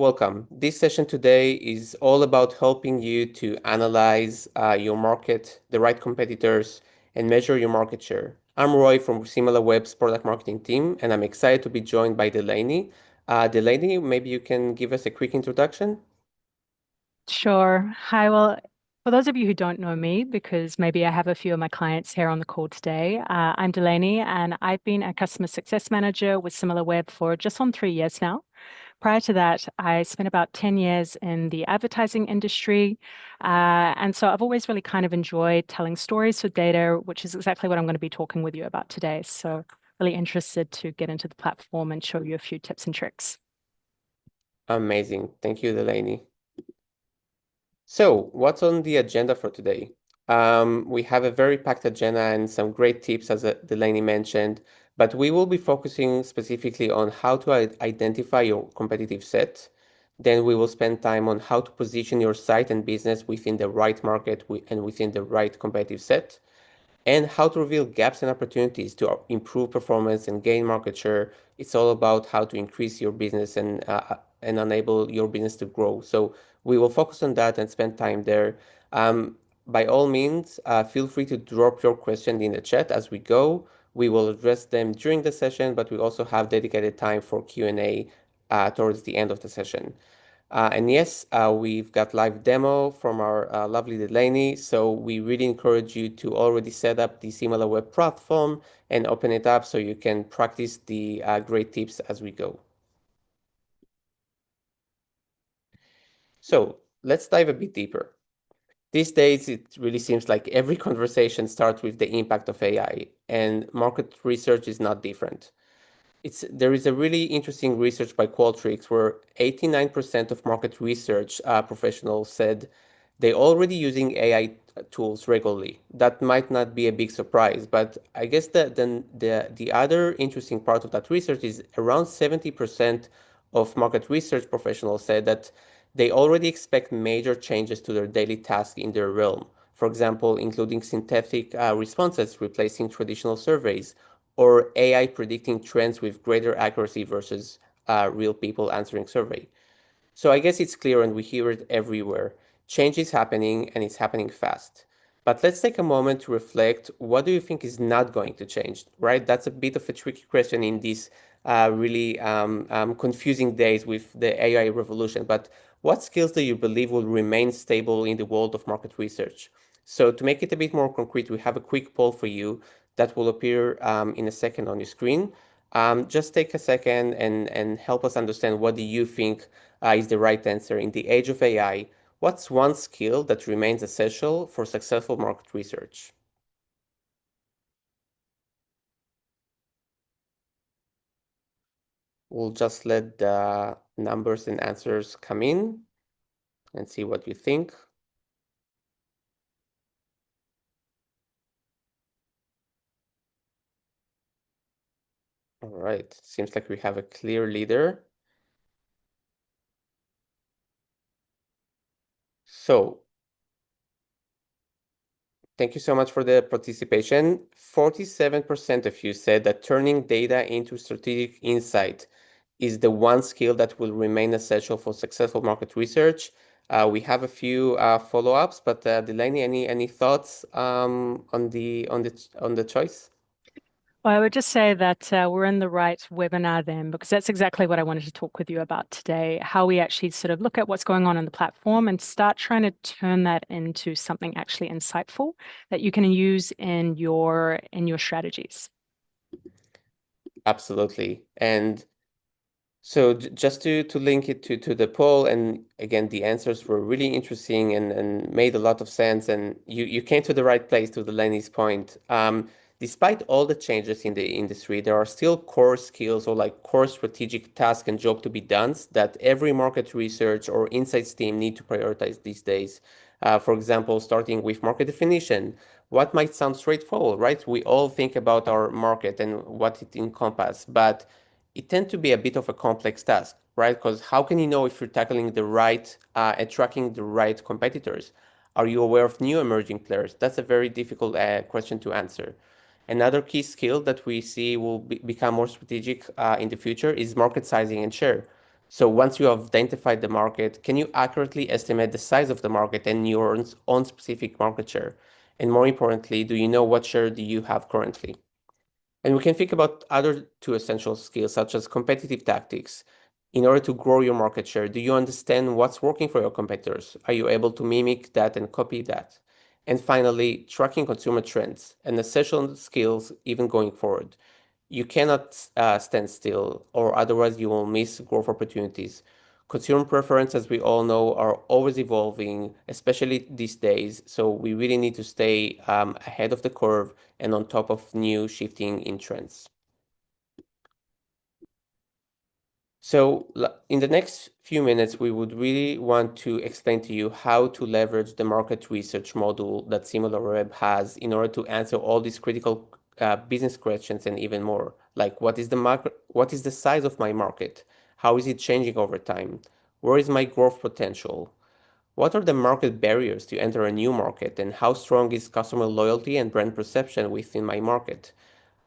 welcome. This session today is all about helping you to analyze your market, the right competitors, and measure your market share. I'm Roy from Similarweb's product marketing team, and I'm excited to be joined by Delaney. Delaney, maybe you can give us a quick introduction? Sure. Hi. Well, for those of you who don't know me, because maybe I have a few of my clients here on the call today, I'm Delaney, and I've been a customer success manager with Similarweb for just on 3 years now. Prior to that, I spent about 10 years in the advertising industry. And so I've always really kind of enjoyed telling stories with data, which is exactly what I'm going to be talking with you about today. So really interested to get into the platform and show you a few tips and tricks. Amazing. Thank you, Delaney. So, what's on the agenda for today? We have a very packed agenda and some great tips, as Delaney mentioned, but we will be focusing specifically on how to identify your competitive set. Then we will spend time on how to position your site and business within the right market and within the right competitive set, and how to reveal gaps and opportunities to improve performance and gain market share. It's all about how to increase your business and enable your business to grow. So we will focus on that and spend time there. By all means, feel free to drop your question in the chat as we go. We will address them during the session, but we also have dedicated time for Q&A towards the end of the session. And yes, we've got live demo from our lovely Delaney. So we really encourage you to already set up the Similarweb platform and open it up so you can practice the great tips as we go. So let's dive a bit deeper. These days, it really seems like every conversation starts with the impact of AI, and market research is not different. There is a really interesting research by Qualtrics where 89% of market research professionals said they already using AI tools regularly. That might not be a big surprise, but I guess the other interesting part of that research is around 70% of market research professionals said that they already expect major changes to their daily tasks in their realm. For example, including synthetic responses replacing traditional surveys, or AI predicting trends with greater accuracy versus real people answering survey. So I guess it's clear and we hear it everywhere. Change is happening and it's happening fast. But let's take a moment to reflect. What do you think is not going to change, right? That's a bit of a tricky question in these really confusing days with the AI revolution. But what skills do you believe will remain stable in the world of market research? So to make it a bit more concrete, we have a quick poll for you that will appear in a second on your screen. Just take a second and help us understand what do you think is the right answer. In the age of AI, what's one skill that remains essential for successful market research? We'll just let the numbers and answers come in and see what you think. All right, seems like we have a clear leader. So thank you so much for the participation. 47% of you said that turning data into strategic insight is the one skill that will remain essential for successful market research. We have a few follow-ups, but Delaney, any thoughts on the choice? Well, I would just say that we're in the right webinar then, because that's exactly what I wanted to talk with you about today, how we actually sort of look at what's going on the platform and start trying to turn that into something actually insightful that you can use in your strategies. Absolutely. And so just to link it to the poll, and again, the answers were really interesting and made a lot of sense. And you came to the right place, to Delaney's point. Despite all the changes in the industry, there are still core skills or like core strategic tasks and job to be done that every market research or insights team need to prioritize these days. For example, starting with market definition. What might sound straightforward, right? We all think about our market and what it encompasses, but it tends to be a bit of a complex task, right? Because how can you know if you're tackling the right and tracking the right competitors? Are you aware of new emerging players? That's a very difficult question to answer. Another key skill that we see will become more strategic in the future is market sizing and share. So once you have identified the market, can you accurately estimate the size of the market and your own specific market share? And more importantly, do you know what share do you have currently? And we can think about other two essential skills, such as competitive tactics. In order to grow your market share, do you understand what's working for your competitors? Are you able to mimic that and copy that? And finally, tracking consumer trends, an essential skills even going forward. You cannot stand still, or otherwise you will miss growth opportunities. Consumer preference, as we all know, are always evolving, especially these days. So we really need to stay ahead of the curve and on top of new shifting in trends. So in the next few minutes, we would really want to explain to you how to leverage the market research module that Similarweb has in order to answer all these critical business questions and even more. Like, what is the market? What is the size of my market? How is it changing over time? Where is my growth potential? What are the market barriers to enter a new market? And how strong is customer loyalty and brand perception within my market?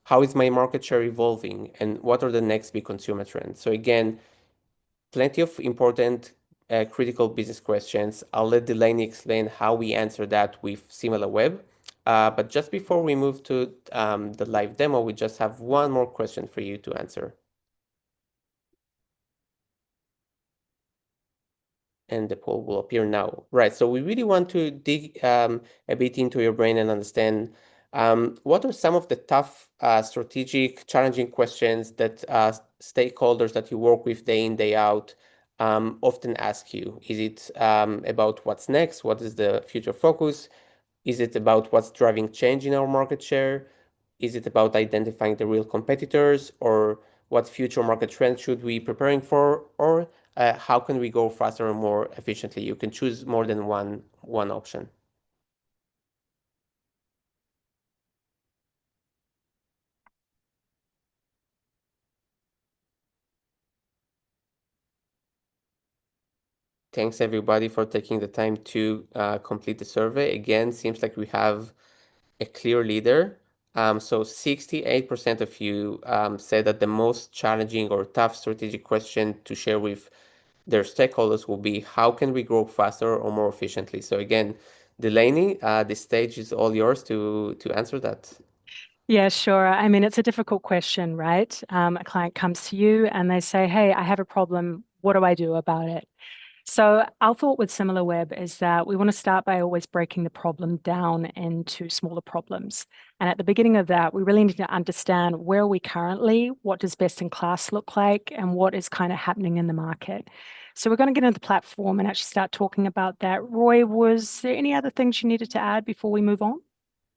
How is my market share evolving? And what are the next big consumer trends? So again, plenty of important critical business questions. I'll let Delaney explain how we answer that with Similarweb. But just before we move to the live demo, we just have one more question for you to answer. And the poll will appear now. Right, so we really want to dig a bit into your brain and understand what are some of the tough, strategic, challenging questions that stakeholders that you work with day in, day out often ask you? Is it about what's next? What is the future focus? Is it about what's driving change in our market share? Is it about identifying the real competitors, or what future market trends should we be preparing for, or how can we go faster and more efficiently? You can choose more than one option. Thanks everybody for taking the time to complete the survey. Again, seems like we have a clear leader. So 68% of you said that the most challenging or tough strategic question to share with their stakeholders will be, how can we grow faster or more efficiently? So again, Delaney, the stage is all yours to answer that. Yeah, sure. I mean, it's a difficult question, right? A client comes to you and they say, hey, I have a problem. What do I do about it? So our thought with Similarweb is that we want to start by always breaking the problem down into smaller problems. And at the beginning of that, we really need to understand where are we currently, what does best in class look like, and what is kind of happening in the market. So we're going to get into the platform and actually start talking about that. Roy, was there any other things you needed to add before we move on?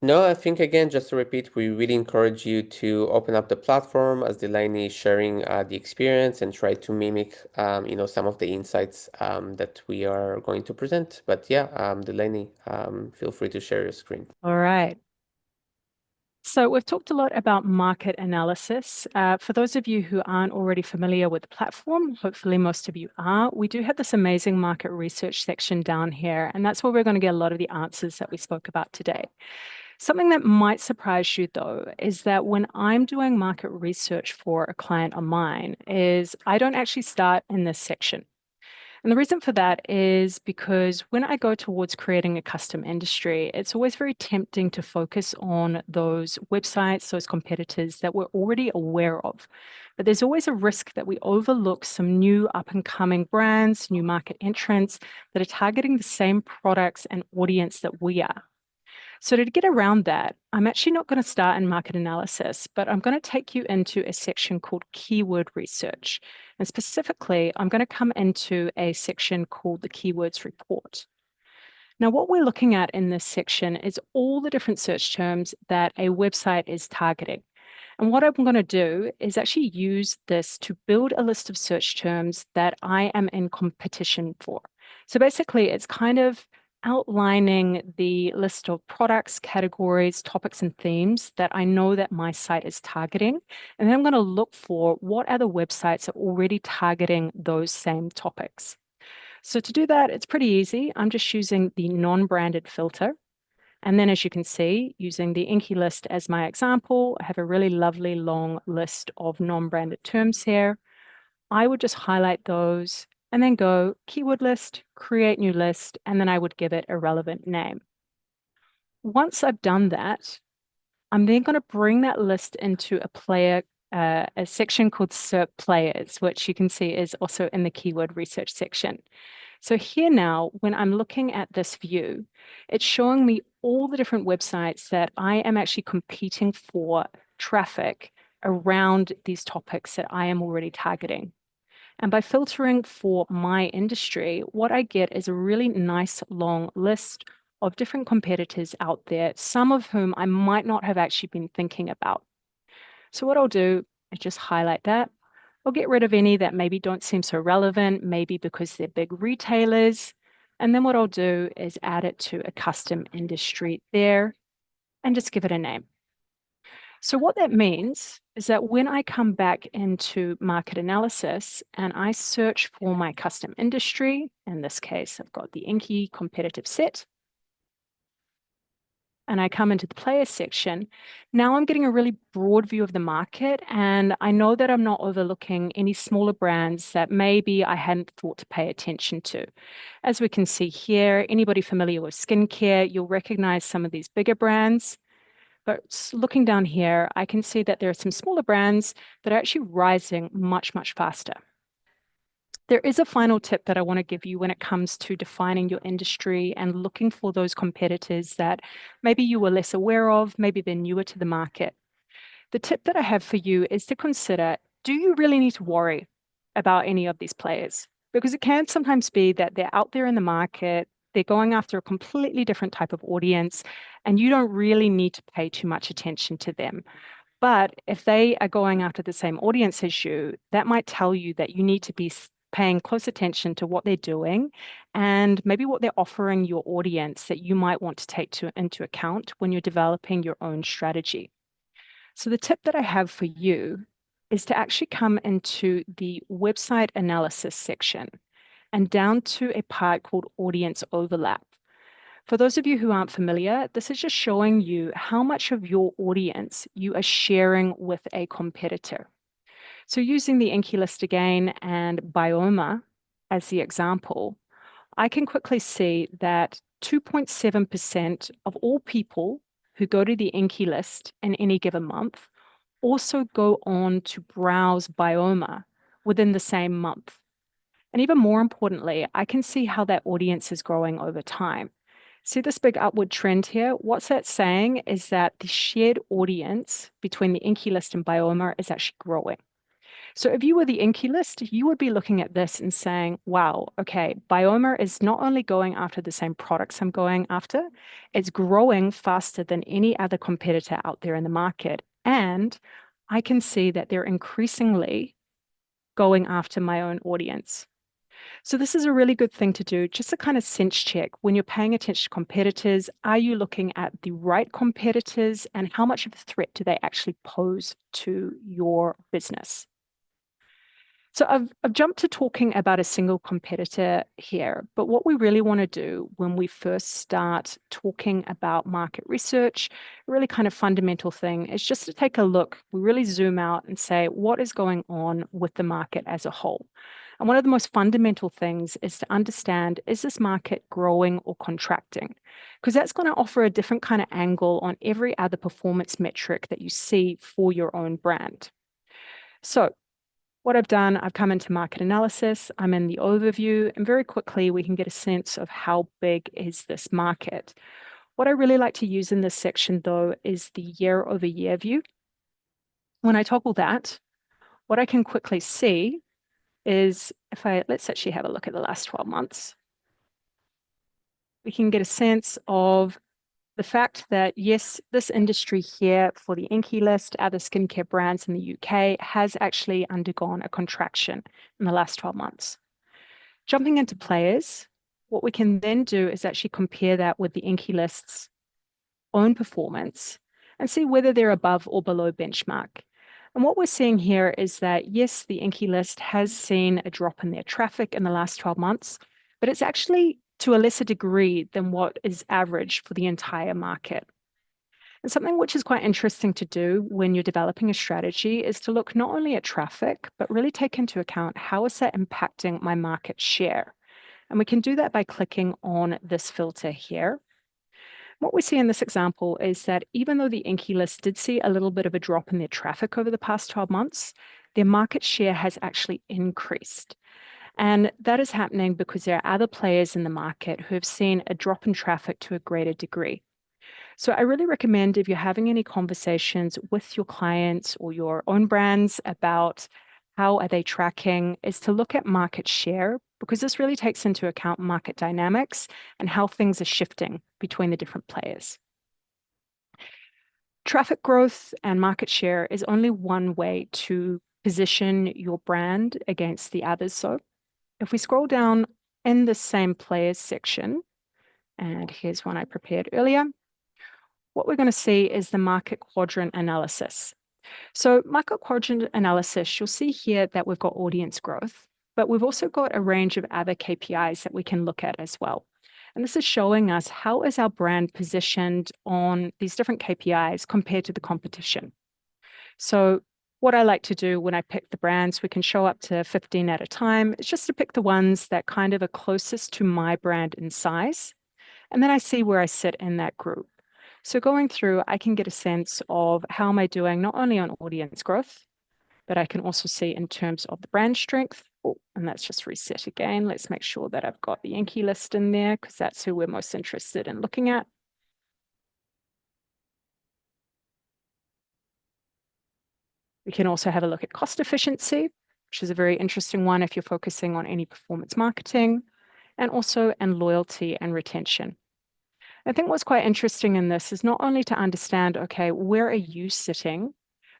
No, I think again, just to repeat, we really encourage you to open up the platform as Delaney is sharing the experience and try to mimic, some of the insights that we are going to present. But yeah, Delaney, feel free to share your screen. All right. So we've talked a lot about market analysis. For those of you who aren't already familiar with the platform, hopefully most of you are, we do have this amazing market research section down here, and that's where we're going to get a lot of the answers that we spoke about today. Something that might surprise you though, is that when I'm doing market research for a client of mine, is I don't actually start in this section. And the reason for that is because when I go towards creating a custom industry, it's always very tempting to focus on those websites, those competitors that we're already aware of. But there's always a risk that we overlook some new up and coming brands, new market entrants that are targeting the same products and audience that we are. So to get around that, I'm actually not going to start in market analysis, but I'm going to take you into a section called keyword research. And specifically, I'm going to come into a section called the keywords report. Now, what we're looking at in this section is all the different search terms that a website is targeting. And what I'm going to do is actually use this to build a list of search terms that I am in competition for. So basically, it's kind of outlining the list of products, categories, topics, and themes that I know that my site is targeting. And then I'm going to look for what other websites are already targeting those same topics. So to do that, it's pretty easy. I'm just using the non-branded filter. And then as you can see, using the Inky list as my example, I have a really lovely long list of non-branded terms here. I would just highlight those and then go keyword list, create new list, and then I would give it a relevant name. Once I've done that, I'm then going to bring that list into a section called SERP players, which you can see is also in the keyword research section. So here now, when I'm looking at this view, it's showing me all the different websites that I am actually competing for traffic around these topics that I am already targeting. And by filtering for my industry, what I get is a really nice long list of different competitors out there, some of whom I might not have actually been thinking about. So what I'll do is just highlight that. I'll get rid of any that maybe don't seem so relevant, maybe because they're big retailers. And then what I'll do is add it to a custom industry there and just give it a name. So what that means is that when I come back into market analysis and I search for my custom industry, in this case, I've got the Inky competitive set, and I come into the player section, now I'm getting a really broad view of the market, and I know that I'm not overlooking any smaller brands that maybe I hadn't thought to pay attention to. As we can see here, anybody familiar with skincare, you'll recognize some of these bigger brands. But looking down here, I can see that there are some smaller brands that are actually rising much, much faster. There is a final tip that I want to give you when it comes to defining your industry and looking for those competitors that maybe you were less aware of, maybe they're newer to the market. The tip that I have for you is to consider, do you really need to worry about any of these players? Because it can sometimes be that they're out there in the market, they're going after a completely different type of audience, and you don't really need to pay too much attention to them. But if they are going after the same audience as you, that might tell you that you need to be paying close attention to what they're doing and maybe what they're offering your audience that you might want to into account when you're developing your own strategy. So the tip that I have for you is to actually come into the website analysis section and down to a part called audience overlap. For those of you who aren't familiar, this is just showing you how much of your audience you are sharing with a competitor. So using the Inky list again and Bioma as the example, I can quickly see that 2.7% of all people who go to the Inky list in any given month also go on to browse Bioma within the same month. And even more importantly, I can see how that audience is growing over time. See this big upward trend here? What's that saying is that the shared audience between the Inky list and Bioma is actually growing. So if you were the Inky list, you would be looking at this and saying, wow, okay, Bioma is not only going after the same products I'm going after, it's growing faster than any other competitor out there in the market. And I can see that they're increasingly going after my own audience. So this is a really good thing to do, just to kind of sense check when you're paying attention to competitors. Are you looking at the right competitors and how much of a threat do they actually pose to your business? So I've jumped to talking about a single competitor here, but what we really want to do when we first start talking about market research, a really kind of fundamental thing is just to take a look. We really zoom out and say, what is going on with the market as a whole? And one of the most fundamental things is to understand, is this market growing or contracting? Because that's going to offer a different kind of angle on every other performance metric that you see for your own brand. So what I've done, I've come into market analysis, I'm in the overview, and very quickly we can get a sense of how big is this market. What I really like to use in this section though is the year-over-year view. When I toggle that, what I can quickly see is let's actually have a look at the last 12 months. We can get a sense of the fact that, yes, this industry here for the Inky list, other skincare brands in the UK, has actually undergone a contraction in the last 12 months. Jumping into players, what we can then do is actually compare that with the Inky list's own performance and see whether they're above or below benchmark. And what we're seeing here is that, yes, the Inky list has seen a drop in their traffic in the last 12 months, but it's actually to a lesser degree than what is average for the entire market. And something which is quite interesting to do when you're developing a strategy is to look not only at traffic, but really take into account how is that impacting my market share. And we can do that by clicking on this filter here. What we see in this example is that even though the Inky list did see a little bit of a drop in their traffic over the past 12 months, their market share has actually increased. And that is happening because there are other players in the market who have seen a drop in traffic to a greater degree. So I really recommend if you're having any conversations with your clients or your own brands about how are they tracking, is to look at market share, because this really takes into account market dynamics and how things are shifting between the different players. Traffic growth and market share is only one way to position your brand against the others. So if we scroll down in the same players section, and here's one I prepared earlier, what we're going to see is the market quadrant analysis. So market quadrant analysis, you'll see here that we've got audience growth, but we've also got a range of other KPIs that we can look at as well. And this is showing us how is our brand positioned on these different KPIs compared to the competition. So what I like to do when I pick the brands, we can show up to 15 at a time. It's just to pick the ones that kind of are closest to my brand in size. And then I see where I sit in that group. So going through, I can get a sense of how am I doing, not only on audience growth, but I can also see in terms of the brand strength. Oh, and let's just reset again. Let's make sure that I've got the Inky list in there because that's who we're most interested in looking at. We can also have a look at cost efficiency, which is a very interesting one if you're focusing on any performance marketing, and also in loyalty and retention. I think what's quite interesting in this is not only to understand, okay, where are you sitting,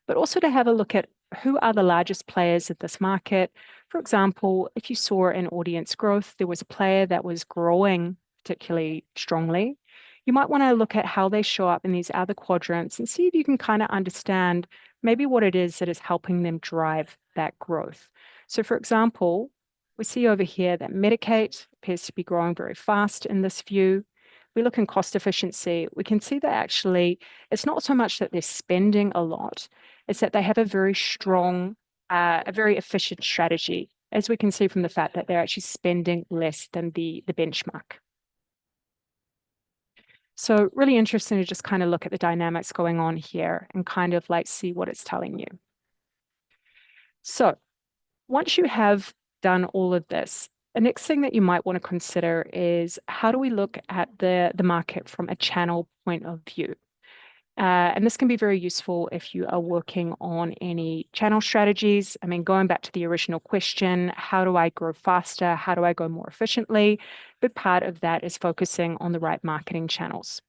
but also to have a look at who are the largest players of this market. For example, if you saw in audience growth, there was a player that was growing particularly strongly, you might want to look at how they show up in these other quadrants and see if you can kind of understand maybe what it is that is helping them drive that growth. So for example, we see over here that Medicaid appears to be growing very fast in this view. We look in cost efficiency, we can see that actually it's not so much that they're spending a lot, it's that they have a very strong, a very efficient strategy, as we can see from the fact that they're actually spending less than the benchmark. So really interesting to just kind of look at the dynamics going on here and kind of like see what it's telling you. So once you have done all of this, the next thing that you might want to consider is how do we look at the market from a channel point of view? And this can be very useful if you are working on any channel strategies. I mean, going back to the original question, how do I grow faster? How do I go more efficiently? A big part of that is focusing on the right marketing channels.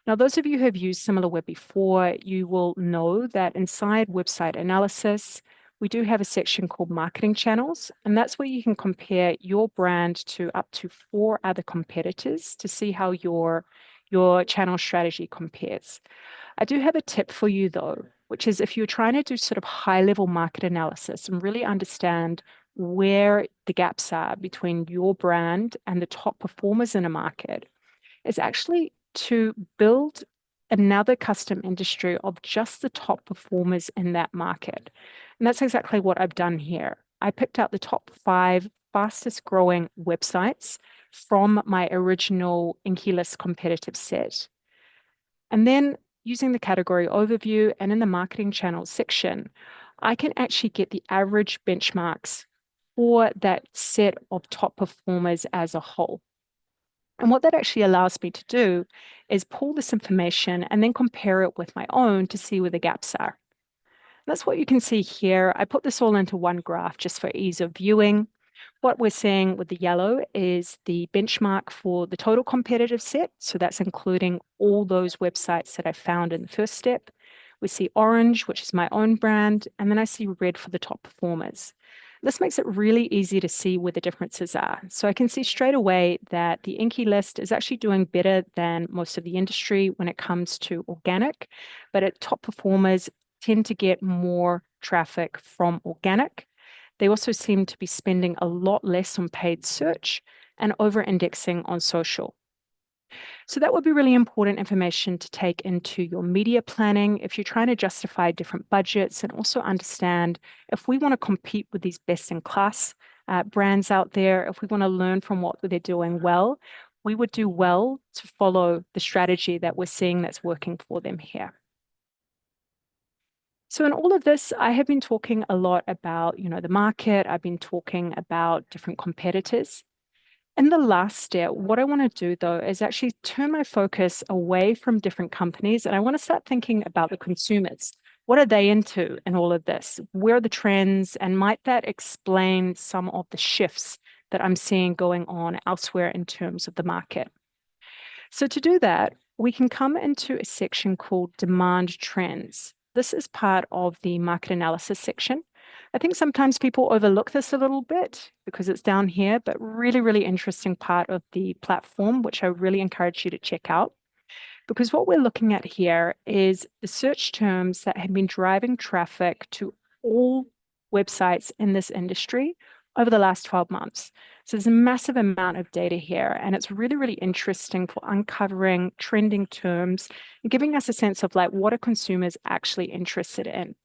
Now, those of you who have used Similarweb before, you will know that inside website analysis, we do have a section called marketing channels, and that's where you can compare your brand to up to 4 other competitors to see how your channel strategy compares. I do have a tip for you though, which is if you're trying to do sort of high level market analysis and really understand where the gaps are between your brand and the top performers in a market, is actually to build another custom industry of just the top performers in that market. And that's exactly what I've done here. I picked out the top 5 fastest growing websites from my original Inky List competitive set. And then using the category overview and in the marketing channels section, I can actually get the average benchmarks for that set of top performers as a whole. And what that actually allows me to do is pull this information and then compare it with my own to see where the gaps are. That's what you can see here. I put this all into one graph just for ease of viewing. What we're seeing with the yellow is the benchmark for the total competitive set. So that's including all those websites that I found in the first step. We see orange, which is my own brand, and then I see red for the top performers. This makes it really easy to see where the differences are. So I can see straight away that the Inky list is actually doing better than most of the industry when it comes to organic, but its top performers tend to get more traffic from organic. They also seem to be spending a lot less on paid search and over-indexing on social. So that would be really important information to take into your media planning if you're trying to justify different budgets and also understand if we want to compete with these best-in-class brands out there, if we want to learn from what they're doing well, we would do well to follow the strategy that we're seeing that's working for them here. So in all of this, I have been talking a lot about, the market. I've been talking about different competitors. In the last step, what I want to do though is actually turn my focus away from different companies and I want to start thinking about the consumers. What are they into in all of this? Where are the trends? And might that explain some of the shifts that I'm seeing going on elsewhere in terms of the market? So to do that, we can come into a section called demand trends. This is part of the market analysis section. I think sometimes people overlook this a little bit because it's down here, but really, really interesting part of the platform, which I really encourage you to check out. Because what we're looking at here is the search terms that have been driving traffic to all websites in this industry over the last 12 months. So there's a massive amount of data here, and it's really, really interesting for uncovering trending terms and giving us a sense of like what are consumers actually interested in.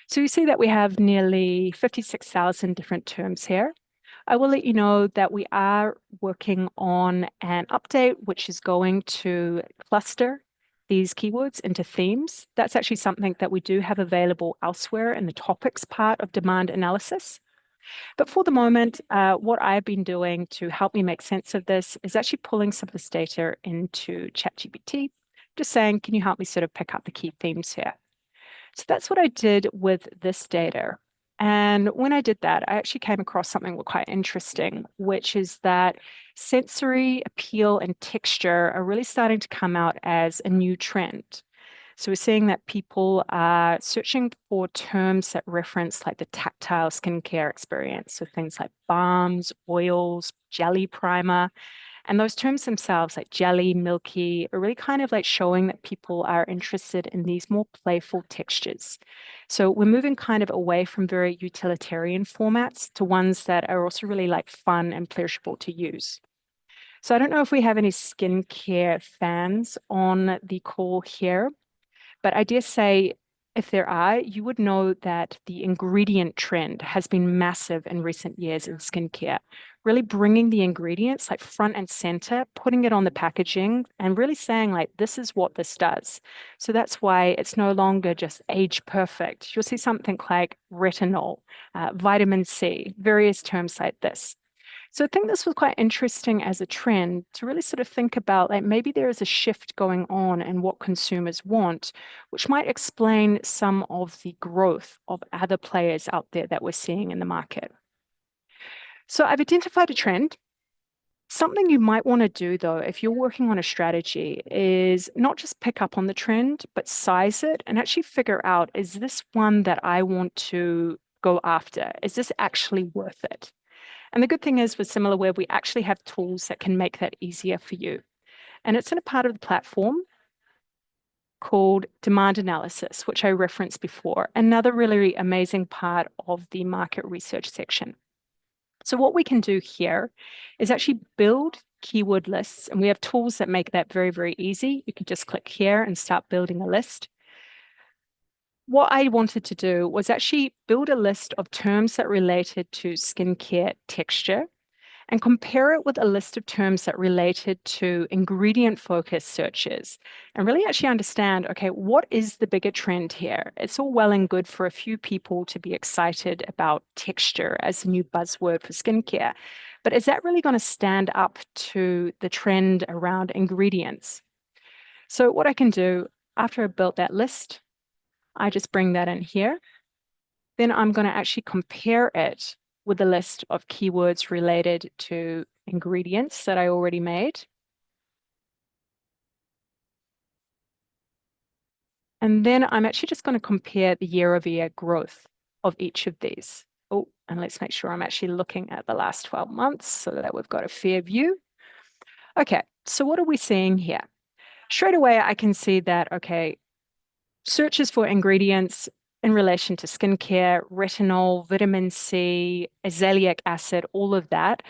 So you see that we have nearly 56,000 different terms here. I will let you know that we are working on an update, which is going to cluster these keywords into themes. That's actually something that we do have available elsewhere in the topics part of demand analysis. But for the moment, what I've been doing to help me make sense of this is actually pulling some of this data into ChatGPT, just saying, can you help me sort of pick up the key themes here? So that's what I did with this data. And when I did that, I actually came across something quite interesting, which is that sensory appeal and texture are really starting to come out as a new trend. So we're seeing that people are searching for terms that reference like the tactile skincare experience. So things like balms, oils, jelly primer. And those terms themselves, like jelly, milky, are really kind of like showing that people are interested in these more playful textures. So we're moving kind of away from very utilitarian formats to ones that are also really like fun and pleasurable to use. So I don't know if we have any skincare fans on the call here, but I dare say if there are, you would know that the ingredient trend has been massive in recent years in skincare, really bringing the ingredients like front and center, putting it on the packaging and really saying like, this is what this does. So that's why it's no longer just age perfect. You'll see something like retinol, vitamin C, various terms like this. So I think this was quite interesting as a trend to really sort of think about like maybe there is a shift going on in what consumers want, which might explain some of the growth of other players out there that we're seeing in the market. So I've identified a trend. Something you might want to do though, if you're working on a strategy, is not just pick up on the trend, but size it and actually figure out, is this one that I want to go after? Is this actually worth it? And the good thing is with Similarweb, we actually have tools that can make that easier for you. And it's in a part of the platform called demand analysis, which I referenced before, another really amazing part of the market research section. So what we can do here is actually build keyword lists, and we have tools that make that very, very easy. You can just click here and start building a list. What I wanted to do was actually build a list of terms that related to skincare texture and compare it with a list of terms that related to ingredient focused searches and really actually understand, okay, what is the bigger trend here? It's all well and good for a few people to be excited about texture as a new buzzword for skincare, but is that really going to stand up to the trend around ingredients? So what I can do after I built that list, I just bring that in here. Then I'm going to actually compare it with a list of keywords related to ingredients that I already made. And then I'm actually just going to compare the year-over-year growth of each of these. Oh, and let's make sure I'm actually looking at the last 12 months so that we've got a fair view. Okay, so what are we seeing here? Straight away, I can see that, okay, searches for ingredients in relation to skincare, retinol, vitamin C, azelaic acid, all of that.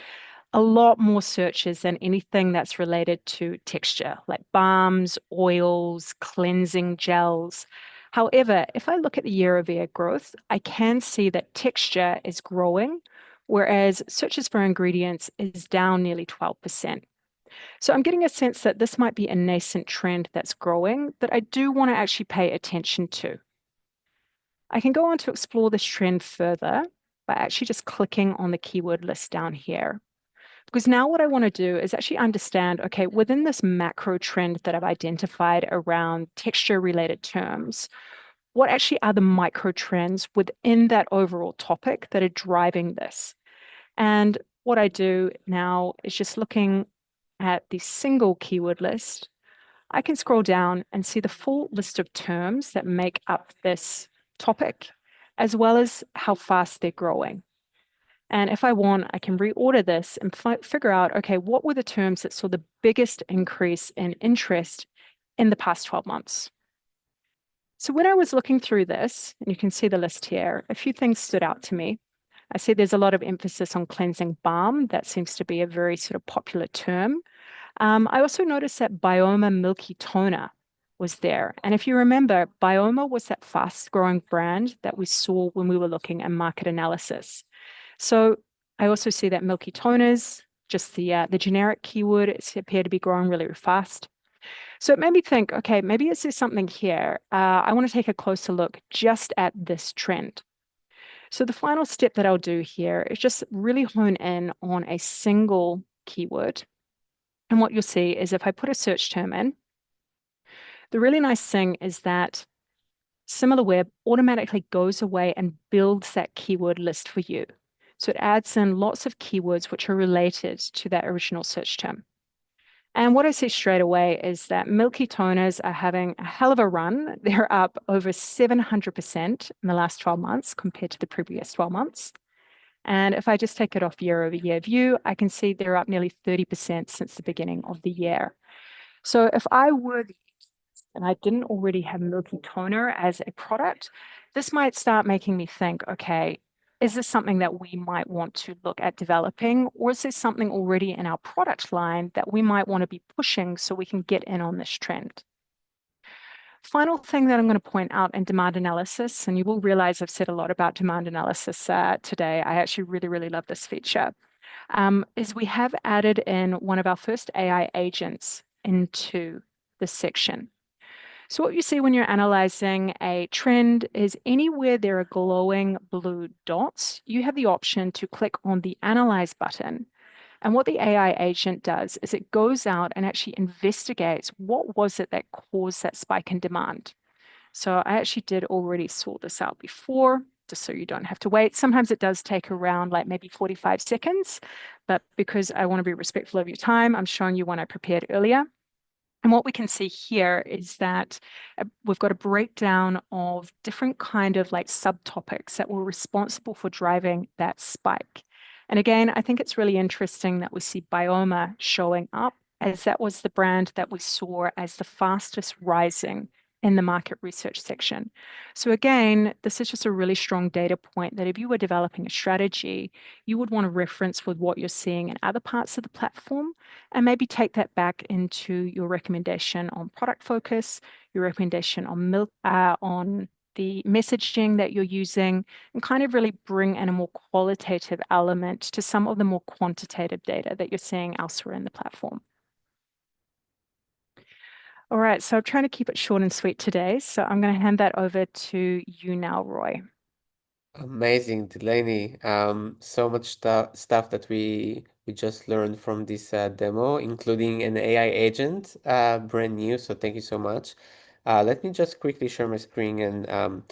a lot more searches than anything that's related to texture, like balms, oils, cleansing gels. However, if I look at the year-over-year growth, I can see that texture is growing, whereas searches for ingredients is down nearly 12%. So I'm getting a sense that this might be a nascent trend that's growing that I do want to actually pay attention to. I can go on to explore this trend further by actually just clicking on the keyword list down here. Because now what I want to do is actually understand, okay, within this macro trend that I've identified around texture related terms, what actually are the micro trends within that overall topic that are driving this? And what I do now is just looking at the single keyword list, I can scroll down and see the full list of terms that make up this topic, as well as how fast they're growing. And if I want, I can reorder this and figure out, okay, what were the terms that saw the biggest increase in interest in the past 12 months? So when I was looking through this, and you can see the list here, a few things stood out to me. I see there's a lot of emphasis on cleansing balm. That seems to be a very sort of popular term. I also noticed that Bioma Milky Toner was there. And if you remember, Bioma was that fast growing brand that we saw when we were looking at market analysis. So I also see that Milky Toners, just the generic keyword, it's appeared to be growing really fast. So it made me think, okay, maybe is there something here? I want to take a closer look just at this trend. So the final step that I'll do here is just really hone in on a single keyword. And what you'll see is if I put a search term in, the really nice thing is that Similarweb automatically goes away and builds that keyword list for you. So it adds in lots of keywords which are related to that original search term. And what I see straight away is that Milky Toners are having a hell of a run. They're up over 700% in the last 12 months compared to the previous 12 months. And if I just take it off year over year view, I can see they're up nearly 30% since the beginning of the year. So if I were the and I didn't already have Milky Toner as a product, this might start making me think, okay, is this something that we might want to look at developing, or is there something already in our product line that we might want to be pushing so we can get in on this trend? Final thing that I'm going to point out in demand analysis, and you will realize I've said a lot about demand analysis today. I actually really, really love this feature, is we have added in one of our first AI agents into this section. So what you see when you're analyzing a trend is anywhere there are glowing blue dots, you have the option to click on the Analyze button. And what the AI agent does is it goes out and actually investigates what was it that caused that spike in demand. So I actually did already sort this out before, just so you don't have to wait. Sometimes it does take around like maybe 45 seconds, but because I want to be respectful of your time, I'm showing you one I prepared earlier. And what we can see here is that we've got a breakdown of different kind of like subtopics that were responsible for driving that spike. And again, I think it's really interesting that we see Bioma showing up as that was the brand that we saw as the fastest rising in the market research section. So again, this is just a really strong data point that if you were developing a strategy, you would want to reference with what you're seeing in other parts of the platform and maybe take that back into your recommendation on product focus, your recommendation on the messaging that you're using, and kind of really bring in a more qualitative element to some of the more quantitative data that you're seeing elsewhere in the platform. All right, so I'm trying to keep it short and sweet today. So I'm going to hand that over to you now, Roy. Amazing, Delaney. So much stuff that we just learned from this demo, including an AI agent, brand new. So thank you so much. Let me just quickly share my screen and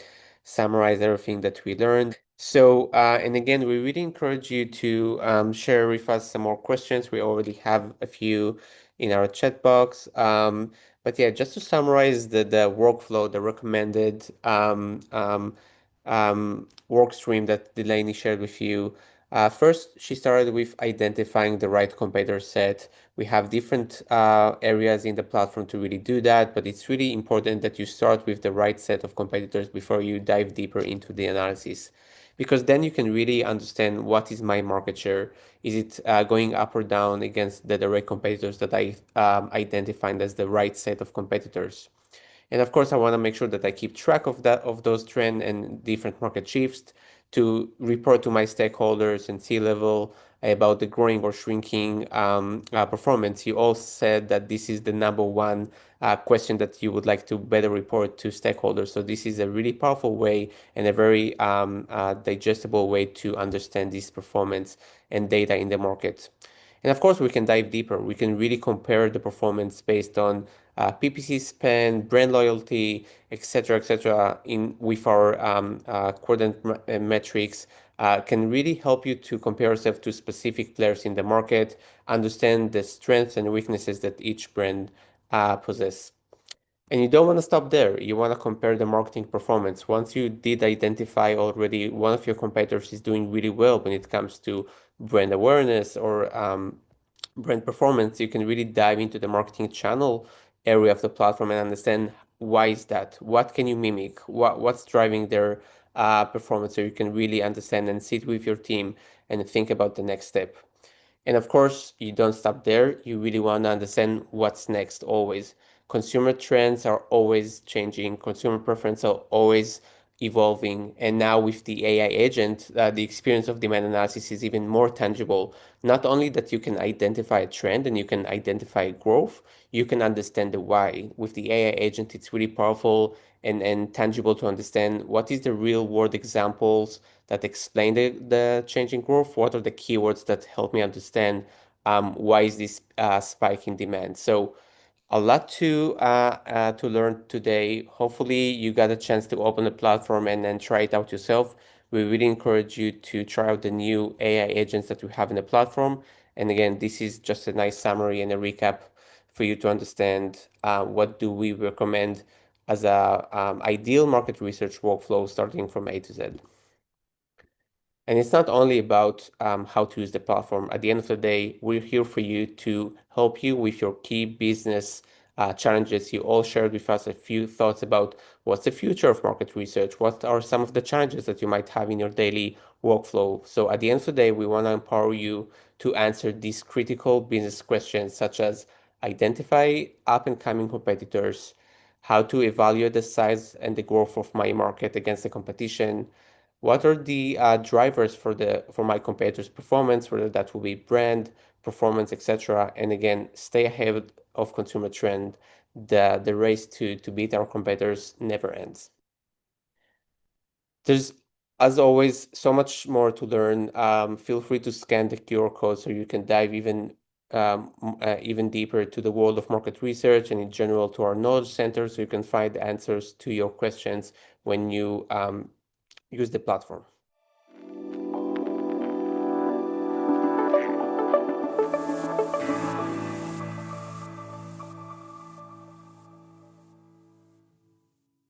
summarize everything that we learned. So, and again, we really encourage you to share with us some more questions. We already have a few in our chat box. But yeah, just to summarize the workflow, the recommended work stream that Delaney shared with you. First, she started with identifying the right competitor set. We have different areas in the platform to really do that, but it's really important that you start with the right set of competitors before you dive deeper into the analysis. because then you can really understand what is my market share. Is it going up or down against the direct competitors that I identified as the right set of competitors? And of course, I want to make sure that I keep track of that, of those trends and different market shifts to report to my stakeholders and C-level about the growing or shrinking performance. You all said that this is the number one question that you would like to better report to stakeholders. So this is a really powerful way and a very digestible way to understand this performance and data in the market. And of course, we can dive deeper. We can really compare the performance based on PPC spend, brand loyalty, etc., in with our quadrant metrics. Can really help you to compare yourself to specific players in the market, understand the strengths and weaknesses that each brand possess. And you don't want to stop there. You want to compare the marketing performance. Once you did identify already one of your competitors is doing really well when it comes to brand awareness or brand performance, you can really dive into the marketing channel area of the platform and understand why is that? What can you mimic? What's driving their performance? So you can really understand and sit with your team and think about the next step. And of course, you don't stop there. You really want to understand what's next always. Consumer trends are always changing, consumer preferences are always evolving. And now with the AI agent, the experience of demand analysis is even more tangible. Not only that you can identify a trend and you can identify growth, you can understand the why. With the AI agent, it's really powerful and tangible to understand what is the real world examples that explain the changing growth, what are the keywords that help me understand why is this spike in demand. So a lot to learn today. Hopefully you got a chance to open the platform and then try it out yourself. We really encourage you to try out the new AI agents that we have in the platform. And again, this is just a nice summary and a recap for you to understand what do we recommend as a ideal market research workflow starting from A to Z. And it's not only about how to use the platform. At the end of the day, we're here for you to help you with your key business challenges. You all shared with us a few thoughts about what's the future of market research, what are some of the challenges that you might have in your daily workflow. So at the end of the day, we want to empower you to answer these critical business questions, such as identify up and coming competitors, how to evaluate the size and the growth of my market against the competition, what are the drivers for my competitors' performance, whether that will be brand, performance, etc. And again, stay ahead of consumer trend. The race to beat our competitors never ends. There's, as always, so much more to learn. Feel free to scan the QR code so you can dive even deeper to the world of market research and in general to our knowledge center so you can find answers to your questions when you use the platform.